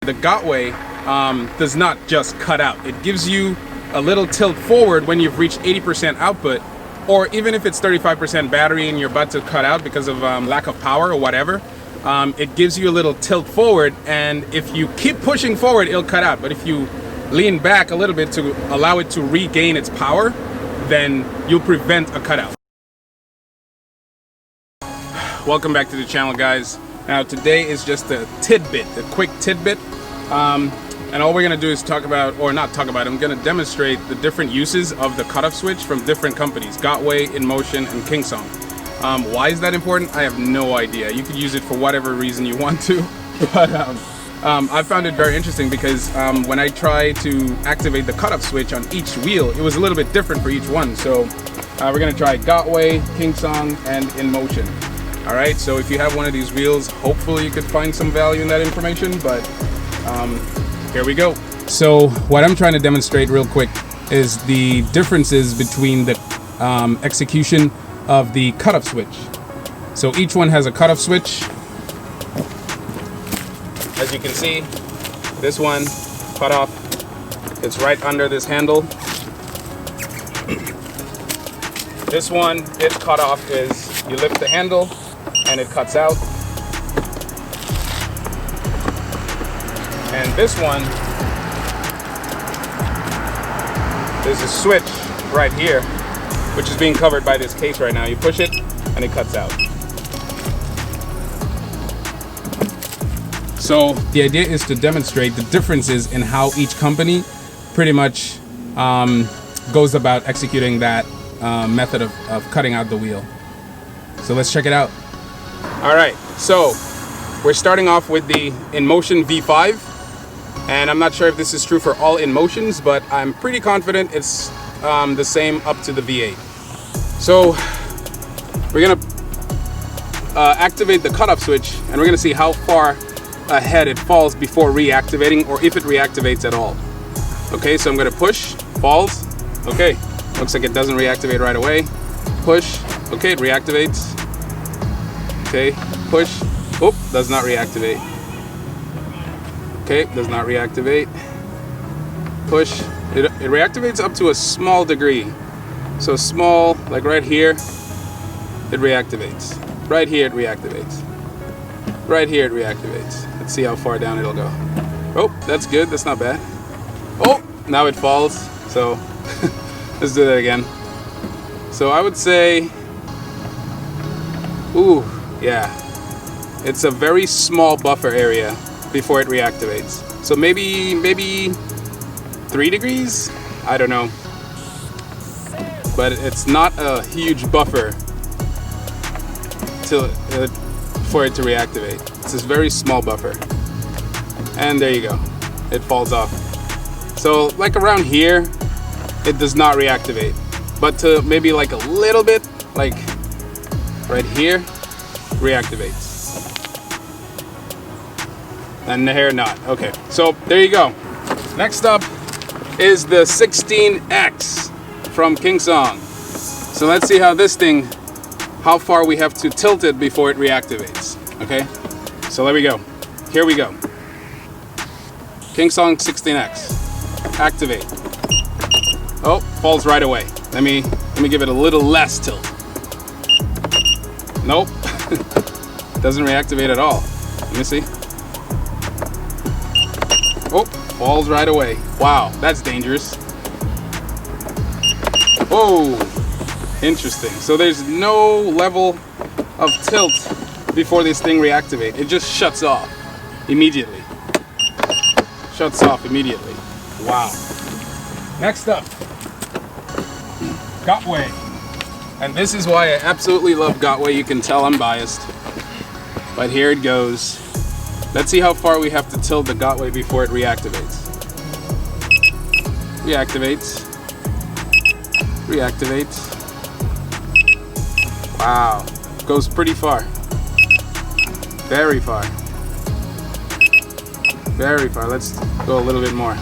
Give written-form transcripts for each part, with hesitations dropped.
the Gotway does not just cut out. It gives you a little tilt forward when you've reached 80% output, or even if it's 35% battery and you're about to cut out because of lack of power or whatever. It gives you a little tilt forward, and if you keep pushing forward, it'll cut out. But if you lean back a little bit to allow it to regain its power, then you'll prevent a cutout. Welcome back to the channel, guys. Now today is just a tidbit, a quick tidbit. And all we're gonna do is talk about, or not talk about, I'm gonna demonstrate the different uses of the cutoff switch from different companies, Gotway, InMotion, and Kingsong. Why is that important? I have no idea. You could use it for whatever reason you want to, but I found it very interesting because when I tried to activate the cutoff switch on each wheel, it was a little bit different for each one. So we're gonna try Gotway, Kingsong, and InMotion. All right, so if you have one of these wheels, hopefully you could find some value in that information, but here we go. So what I'm trying to demonstrate real quick is the differences between the execution of the cutoff switch. So each one has a cutoff switch. As you can see, this one, cutoff, it's right under this handle. This one, its cutoff is you lift the handle and it cuts out. And this one, there's a switch right here, which is being covered by this case right now. You push it and it cuts out. So the idea is to demonstrate the differences in how each company pretty much goes about executing that method of cutting out the wheel. So let's check it out. All right, so we're starting off with the InMotion V5. And I'm not sure if this is true for all InMotions, but I'm pretty confident it's the same up to the V8. So we're gonna activate the cutoff switch, and we're gonna see how far ahead it falls before reactivating, or if it reactivates at all. Okay, so I'm gonna push, falls, okay. Looks like it doesn't reactivate right away. Push, okay, it reactivates. Okay, push, oh, does not reactivate. Okay, does not reactivate. Push, it reactivates up to a small degree. So small, like right here, it reactivates. Right here it reactivates. Right here it reactivates. Let's see how far down it'll go. Oh, that's good, that's not bad. Oh, now it falls, so let's do that again. So I would say, ooh, yeah. It's a very small buffer area before it reactivates. So maybe 3 degrees? I don't know. But it's not a huge buffer for it to reactivate. It's this very small buffer. And there you go. It falls off. So like around here, it does not reactivate. But to maybe like a little bit, like right here, reactivates. And here not. Okay, so there you go. Next up is the 16X from Kingsong. So let's see how this thing, how far we have to tilt it before it reactivates. Okay, so there we go. Here we go. Kingsong 16X. Activate. Oh, falls right away. Let me give it a little less tilt. Nope. Doesn't reactivate at all. Let me see. Oh, falls right away. Wow, that's dangerous. Whoa, interesting. So there's no level of tilt before this thing reactivates. It just shuts off immediately. Shuts off immediately. Wow. Next up, Gotway. And this is why I absolutely love Gotway. You can tell I'm biased. But here it goes. Let's see how far we have to tilt the Gotway before it reactivates. Reactivates. Reactivates. Wow. Goes pretty far. Very far. Very far. Let's go a little bit more.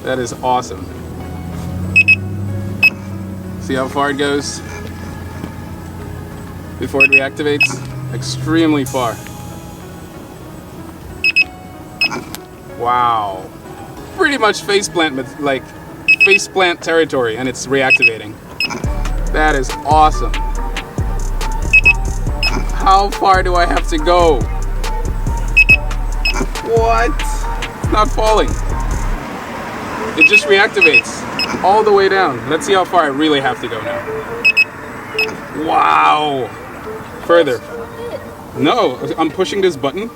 That is awesome. See how far it goes before it reactivates? Extremely far. Wow. Pretty much faceplant, like faceplant territory, and it's reactivating. That is awesome. How far do I have to go? What? It's not falling. It just reactivates all the way down. Let's see how far I really have to go now. Wow. Further. No, I'm pushing this button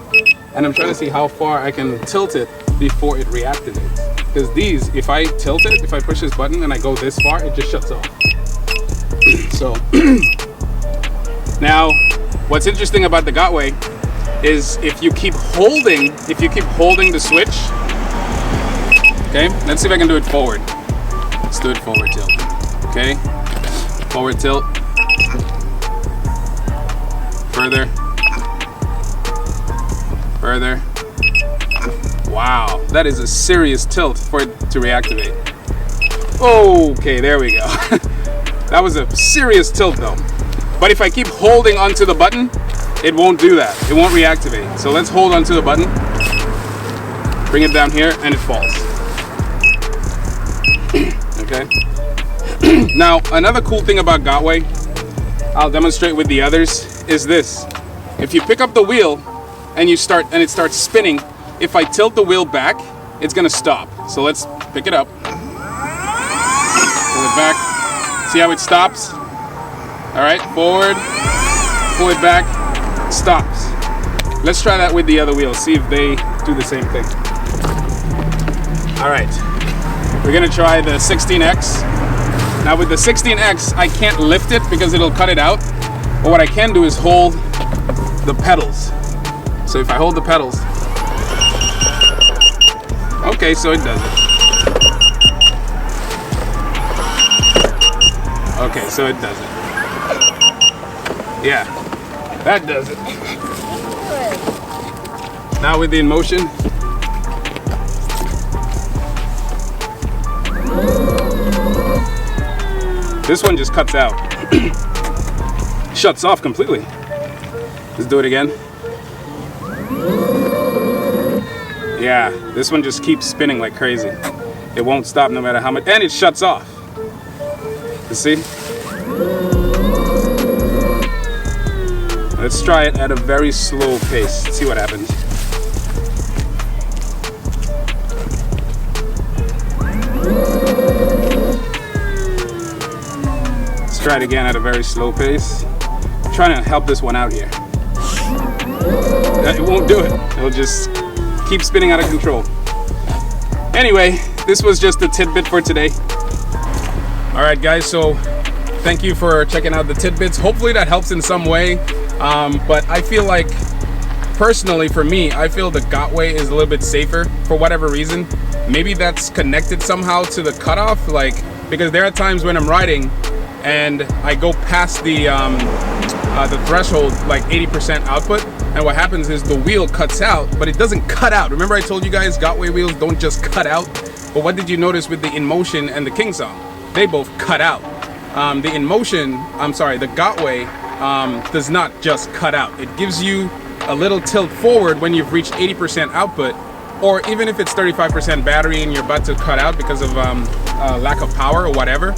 and I'm trying to see how far I can tilt it before it reactivates. Because these, if I tilt it, if I push this button and I go this far, it just shuts off. So now, what's interesting about the Gotway is if you keep holding the switch. Okay, let's see if I can do it forward. Let's do it forward tilt. Okay, forward tilt. Further. Further. Wow, that is a serious tilt for it to reactivate. Okay, there we go. That was a serious tilt though. But if I keep holding onto the button, it won't do that. It won't reactivate. So let's hold onto the button. Bring it down here and it falls. Okay. Now, another cool thing about Gotway, I'll demonstrate with the others, is this. If you pick up the wheel and it starts spinning, if I tilt the wheel back, it's gonna stop. So let's pick it up. Pull it back. See how it stops? All right, forward, pull it back, stops. Let's try that with the other wheels, see if they do the same thing. All right, we're gonna try the 16X. Now with the 16X, I can't lift it because it'll cut it out. But what I can do is hold the pedals. So if I hold the pedals, okay, so it does it. Okay, so it does it. Yeah, that does it. Now with the in motion. This one just cuts out. Shuts off completely. Let's do it again. Yeah, this one just keeps spinning like crazy. It won't stop no matter how much, and it shuts off. You see? Let's try it at a very slow pace. See what happens. Let's try it again at a very slow pace. I'm trying to help this one out here. It won't do it. It'll just keep spinning out of control. Anyway, this was just a tidbit for today. All right, guys, so thank you for checking out the tidbits. Hopefully that helps in some way. But I feel like, personally for me, I feel the Gotway is a little bit safer for whatever reason. Maybe that's connected somehow to the cutoff, like, because there are times when I'm riding and I go past the threshold, like 80% output, and what happens is the wheel cuts out, but it doesn't cut out. Remember I told you guys Gotway wheels don't just cut out? But what did you notice with the InMotion and the King Song? They both cut out. The Gotway does not just cut out. It gives you a little tilt forward when you've reached 80% output, or even if it's 35% battery and you're about to cut out because of lack of power or whatever.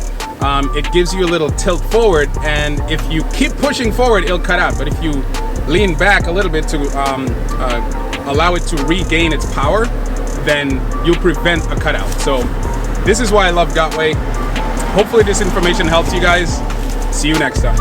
It gives you a little tilt forward, and if you keep pushing forward, it'll cut out. But if you lean back a little bit to allow it to regain its power, then you'll prevent a cutout. So this is why I love Gotway. Hopefully this information helps you guys. See you next time.